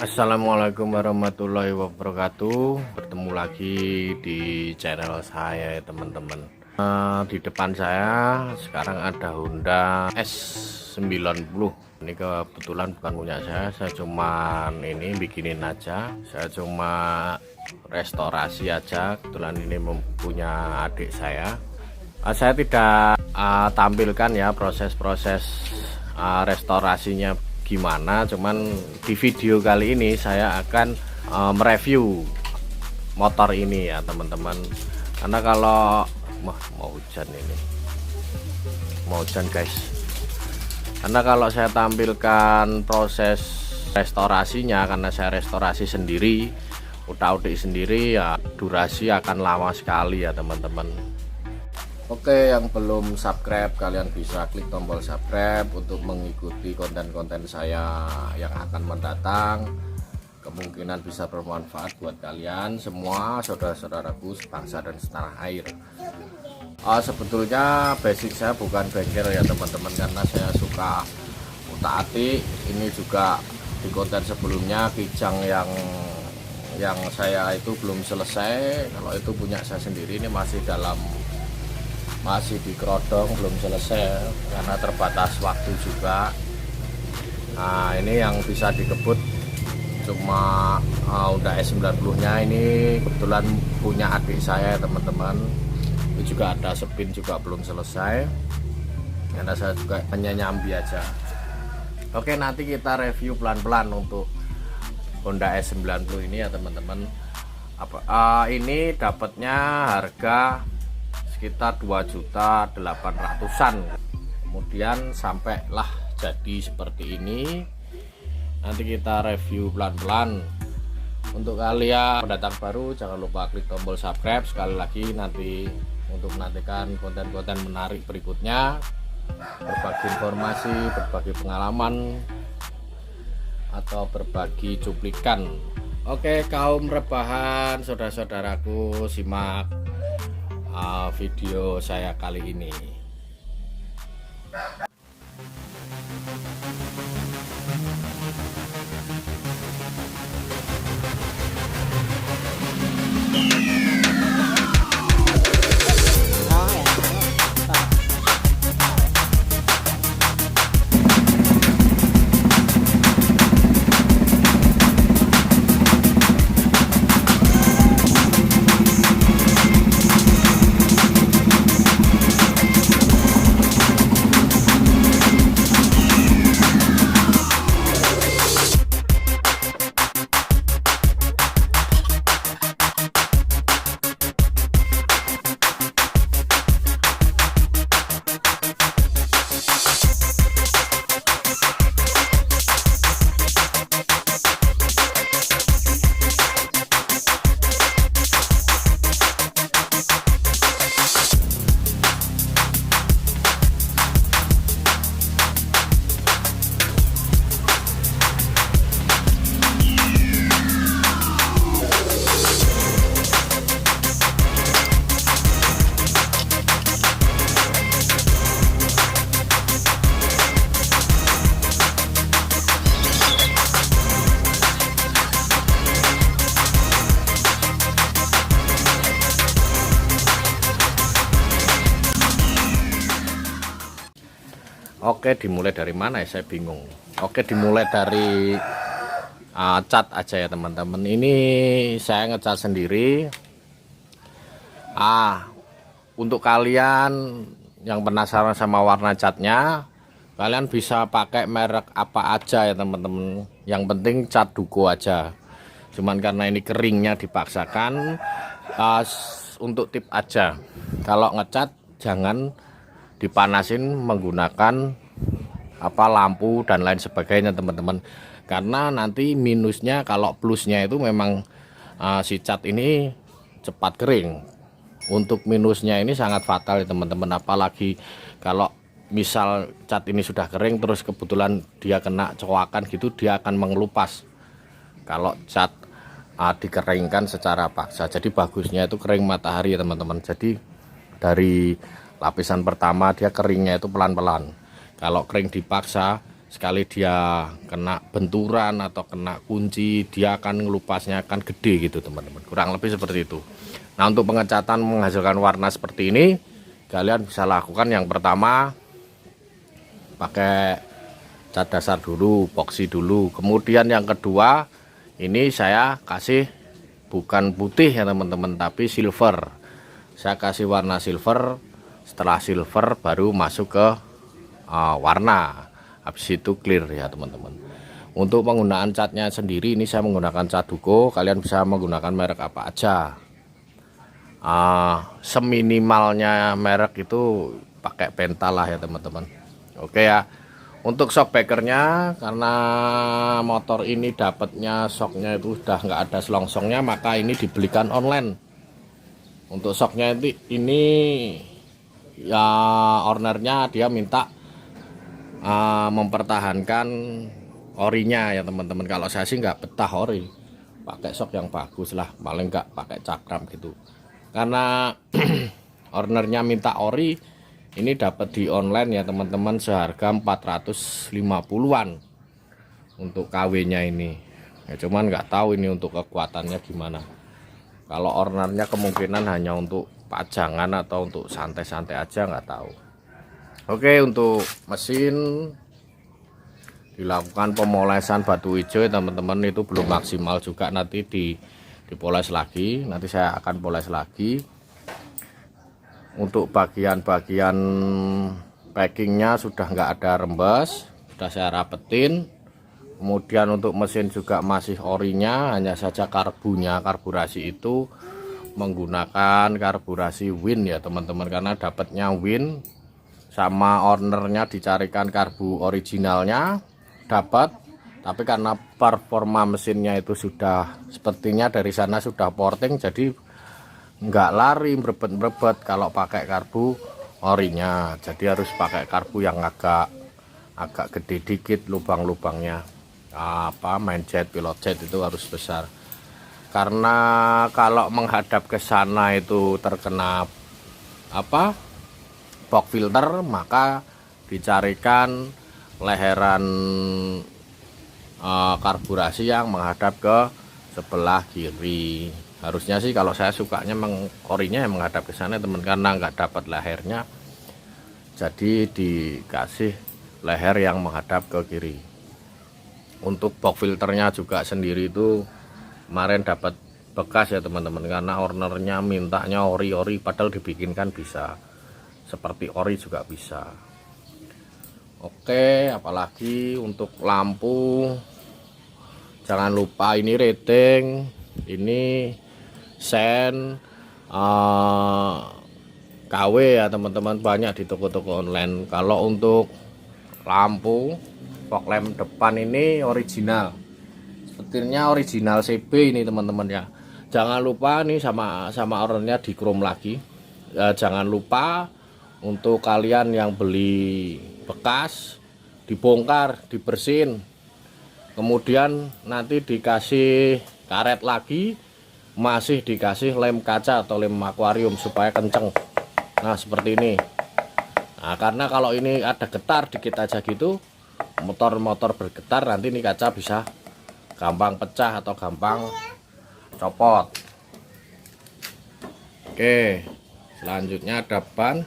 Assalamualaikum warahmatullahi wabarakatuh. Bertemu lagi di channel saya ya teman-teman. Di depan saya sekarang ada Honda S90. Ini kebetulan bukan punya saya cuman ini bikinin aja. Saya cuma restorasi aja. Kebetulan ini mempunyai adik saya. Saya tidak tampilkan ya proses-proses restorasinya gimana, cuman di video kali ini saya akan mereview motor ini ya teman-teman. Karena kalau mau hujan ini, mau hujan guys. Karena kalau saya tampilkan proses restorasinya, karena saya restorasi sendiri, utak-utik sendiri ya, durasi akan lama sekali ya teman-teman. Oke, yang belum subscribe kalian bisa klik tombol subscribe untuk mengikuti konten-konten saya yang akan mendatang. Kemungkinan bisa bermanfaat buat kalian semua, saudara-saudaraku sebangsa dan setanah air. Sebetulnya basic saya bukan bengkel ya teman-teman, karena saya suka utak-atik. Ini juga di konten sebelumnya kijang yang saya itu belum selesai. Kalau itu punya saya sendiri, ini masih di kerodong, belum selesai karena terbatas waktu juga. Nah, ini yang bisa dikebut cuma Honda S90 nya. Ini kebetulan punya adik saya teman-teman. Ini juga ada spin juga belum selesai, karena saya juga hanya nyambi aja. Oke, nanti kita review pelan-pelan untuk Honda S90 ini ya teman-teman. Ini dapatnya harga sekitar 2.800.000-an. Kemudian sampailah jadi seperti ini. Nanti kita review pelan-pelan. Untuk kalian pendatang baru, jangan lupa klik tombol subscribe. Sekali lagi, nanti untuk menantikan konten-konten menarik berikutnya, berbagi informasi, berbagi pengalaman, atau berbagi cuplikan. Oke, kaum rebahan, saudara-saudaraku, simak video saya kali ini. Oke, dimulai dari mana ya, saya bingung. Oke, dimulai dari cat aja ya teman-teman. Ini saya ngecat sendiri. Untuk kalian yang penasaran sama warna catnya, kalian bisa pakai merek apa aja ya teman-teman. Yang penting cat duko aja. Cuman karena ini keringnya dipaksakan, untuk tip aja, kalau ngecat jangan dipanasin menggunakan lampu dan lain sebagainya teman-teman, karena nanti minusnya, kalau plusnya itu memang si cat ini cepat kering. Untuk minusnya ini sangat fatal ya teman-teman, apalagi kalau misal cat ini sudah kering terus kebetulan dia kena coakan gitu, dia akan mengelupas kalau cat dikeringkan secara paksa. Jadi bagusnya itu kering matahari ya teman-teman. Jadi dari lapisan pertama dia keringnya itu pelan-pelan. Kalau kering dipaksa sekali dia kena benturan atau kena kunci, dia akan ngelupasnya akan gede gitu teman-teman, kurang lebih seperti itu. Nah, untuk pengecatan menghasilkan warna seperti ini, kalian bisa lakukan yang pertama pakai cat dasar dulu, epoxy dulu. Kemudian yang kedua, ini saya kasih bukan putih ya teman-teman, tapi silver. Saya kasih warna silver. Setelah silver baru masuk ke warna. Habis itu clear ya teman-teman. Untuk penggunaan catnya sendiri, ini saya menggunakan cat Duko. Kalian bisa menggunakan merek apa aja. Seminimalnya merek itu pakai Pental lah ya teman-teman. Oke ya. Untuk shock breakernya, karena motor ini dapatnya shocknya itu sudah nggak ada selongsongnya, maka ini dibelikan online. Untuk shocknya ini ya ownernya dia minta mempertahankan orinya ya teman-teman. Kalau saya sih nggak betah ori, pakai shock yang bagus lah, paling nggak pakai cakram gitu. Karena ownernya minta ori, ini dapat di online ya teman-teman, seharga 450-an untuk KW-nya ini. Ya cuman nggak tahu ini untuk kekuatannya gimana. Kalau ownernya kemungkinan hanya untuk pajangan atau untuk santai-santai aja, nggak tahu. Oke, untuk mesin dilakukan pemolesan batu hijau ya teman-teman, itu belum maksimal juga, nanti dipoles lagi, nanti saya akan poles lagi. Untuk bagian-bagian packingnya sudah nggak ada rembes, sudah saya rapetin. Kemudian untuk mesin juga masih orinya, hanya saja karburasi itu menggunakan karburasi Win ya teman-teman, karena dapatnya Win. Sama ownernya dicarikan karbu originalnya dapat, tapi karena performa mesinnya itu sudah sepertinya dari sana sudah porting, jadi nggak lari merebet kalau pakai karbu orinya. Jadi harus pakai karbu yang agak gede dikit lubang-lubangnya, main jet, pilot jet itu harus besar, karena kalau menghadap ke sana itu terkena box filter, maka dicarikan leheran karburasi yang menghadap ke sebelah kiri. Harusnya sih kalau saya sukanya orinya yang menghadap ke sana teman, karena nggak dapat lehernya, jadi dikasih leher yang menghadap ke kiri. Untuk box filternya juga sendiri itu kemarin dapat bekas ya teman-teman, karena ownernya mintanya ori-ori, padahal dibikinkan bisa seperti ori juga bisa. Oke, apalagi untuk lampu, jangan lupa ini rating, ini sen KW ya teman-teman, banyak di toko-toko online. Kalau untuk lampu fog lamp depan ini original, sepertinya original CB ini teman-teman ya. Jangan lupa nih sama orangnya di chrome lagi. Jangan lupa untuk kalian yang beli bekas, dibongkar, dibersihin, kemudian nanti dikasih karet lagi, masih dikasih lem kaca atau lem akuarium supaya kenceng. Nah seperti ini. Nah karena kalau ini ada getar dikit aja gitu, motor bergetar, nanti ini kaca bisa gampang pecah atau gampang copot. Oke, selanjutnya ada ban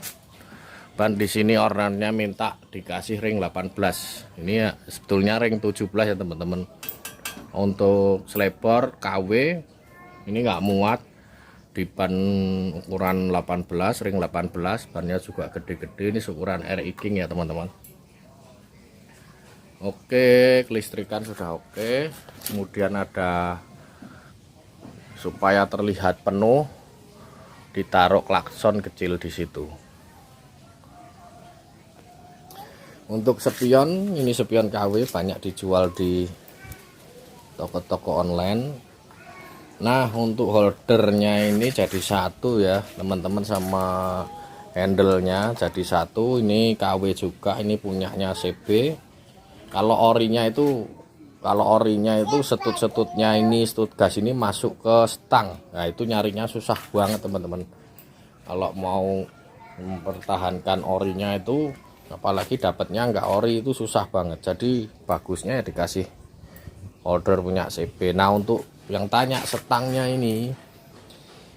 di sini. orangnya minta dikasih ring 18, ini ya sebetulnya ring 17 ya teman-teman. Untuk selebor KW ini nggak muat di ban ukuran 18, ring 18, bannya juga gede-gede, ini ukuran RI King ya teman-teman. Oke, kelistrikan sudah oke. Kemudian ada, supaya terlihat penuh, ditaruh klakson kecil di situ. Untuk spion, ini spion KW banyak dijual di toko-toko online. Nah untuk holdernya ini jadi satu ya teman-teman, sama handle-nya jadi satu. Ini KW juga, ini punyanya CB. Kalau orinya itu setut-setutnya ini, setut gas ini masuk ke stang. Nah itu nyarinya susah banget teman-teman. Kalau mau mempertahankan orinya itu apalagi dapatnya nggak ori itu susah banget. Jadi bagusnya ya dikasih order punya CB. Nah untuk yang tanya setangnya ini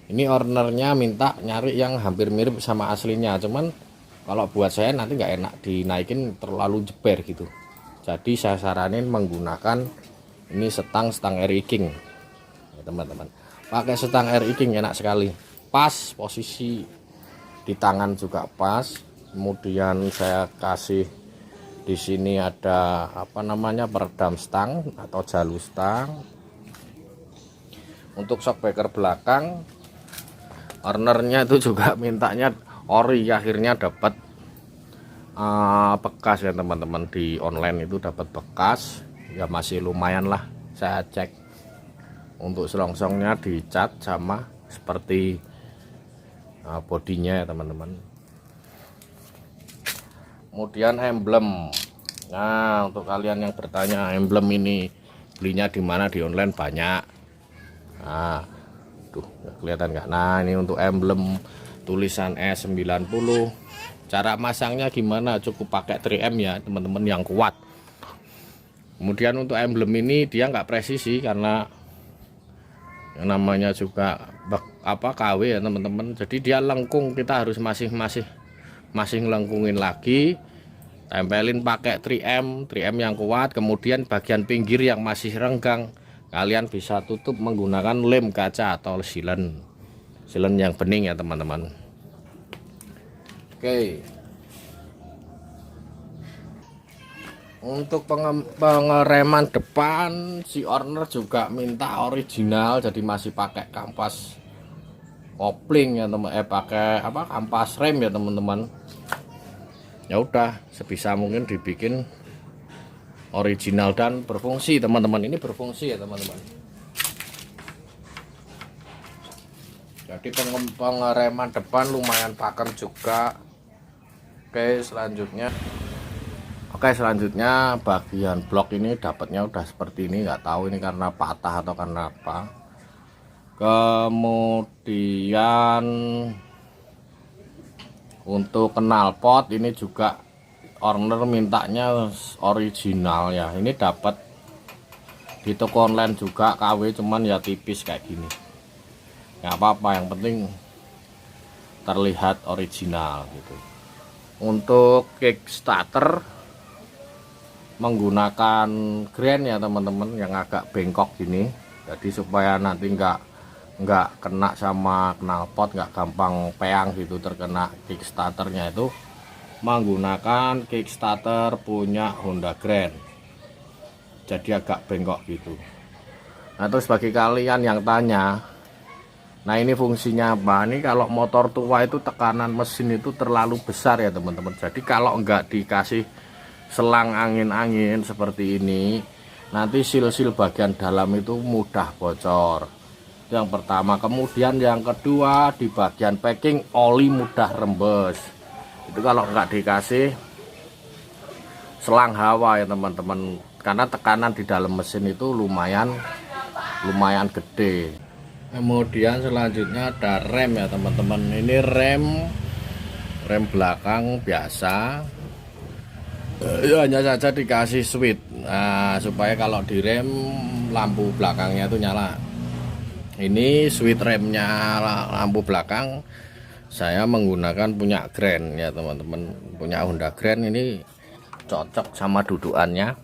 ownernya minta nyari yang hampir mirip sama aslinya, cuman kalau buat saya nanti nggak enak dinaikin terlalu jeber gitu. Jadi saya saranin menggunakan ini stang RI King ya, teman-teman. Pakai stang RI King enak sekali, pas posisi di tangan juga pas. Kemudian saya kasih di sini ada apa namanya peredam stang atau jalu stang. Untuk shockbreaker belakang ownernya itu juga mintanya ori, akhirnya dapat bekas ya teman-teman. Di online itu dapat bekas ya, masih lumayan lah. Saya cek untuk selongsongnya dicat sama seperti bodinya ya teman-teman. Kemudian emblem. Nah untuk kalian yang bertanya emblem ini belinya di mana, di online banyak. Nah tuh kelihatan nggak? Nah ini untuk emblem tulisan S90. Cara masangnya gimana? Cukup pakai 3M ya teman-teman yang kuat. Kemudian untuk emblem ini dia nggak presisi karena yang namanya juga KW ya teman-teman. Jadi dia lengkung, kita harus masih ngelengkungin lagi. Tempelin pakai 3M yang kuat. Kemudian bagian pinggir yang masih renggang kalian bisa tutup menggunakan lem kaca atau silen yang bening ya teman-teman. Oke. Untuk pengereman depan si owner juga minta original, jadi masih pakai kampas kopling ya teman, pakai apa, kampas rem ya teman-teman. Ya udah sebisa mungkin dibikin original dan berfungsi teman-teman. Ini berfungsi ya teman-teman. Jadi pengereman depan lumayan pakem juga. Oke selanjutnya bagian blok ini dapatnya udah seperti ini, nggak tahu ini karena patah atau karena apa. Kemudian untuk knalpot ini juga owner mintanya original ya. Ini dapat di toko online juga KW, cuman ya tipis kayak gini. Nggak apa-apa, yang penting terlihat original gitu. Untuk kickstarter menggunakan grand ya teman-teman, yang agak bengkok gini. Jadi supaya nanti nggak kena sama knalpot, nggak gampang peang gitu terkena kickstarternya, itu menggunakan kickstarter punya Honda Grand, jadi agak bengkok gitu. Nah terus bagi kalian yang tanya, nah ini fungsinya apa? Ini kalau motor tua itu tekanan mesin itu terlalu besar ya teman-teman. Jadi kalau nggak dikasih selang angin-angin seperti ini, nanti sil-sil bagian dalam itu mudah bocor. Yang pertama. Kemudian yang kedua, di bagian packing oli mudah rembes. Itu kalau nggak dikasih selang hawa ya teman-teman, karena tekanan di dalam mesin itu lumayan gede. Kemudian selanjutnya ada rem ya teman-teman. Ini rem belakang biasa ya, hanya saja dikasih switch. Nah supaya kalau direm lampu belakangnya itu nyala. Ini switch remnya lampu belakang saya menggunakan punya Grand ya teman-teman, punya Honda Grand. Ini cocok sama dudukannya.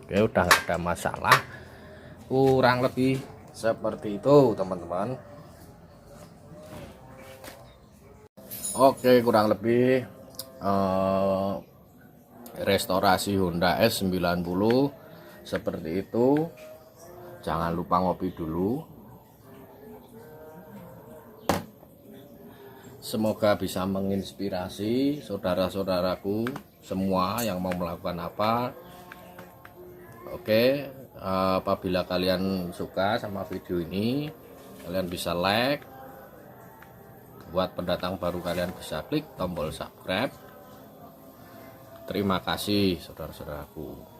Oke, udah nggak ada masalah, kurang lebih seperti itu teman-teman. Oke, kurang lebih restorasi Honda S90 seperti itu. Jangan lupa ngopi dulu. Semoga bisa menginspirasi saudara-saudaraku semua yang mau melakukan apa. Oke, apabila kalian suka sama video ini, kalian bisa like. Buat pendatang baru, kalian bisa klik tombol subscribe. Terima kasih saudara-saudaraku.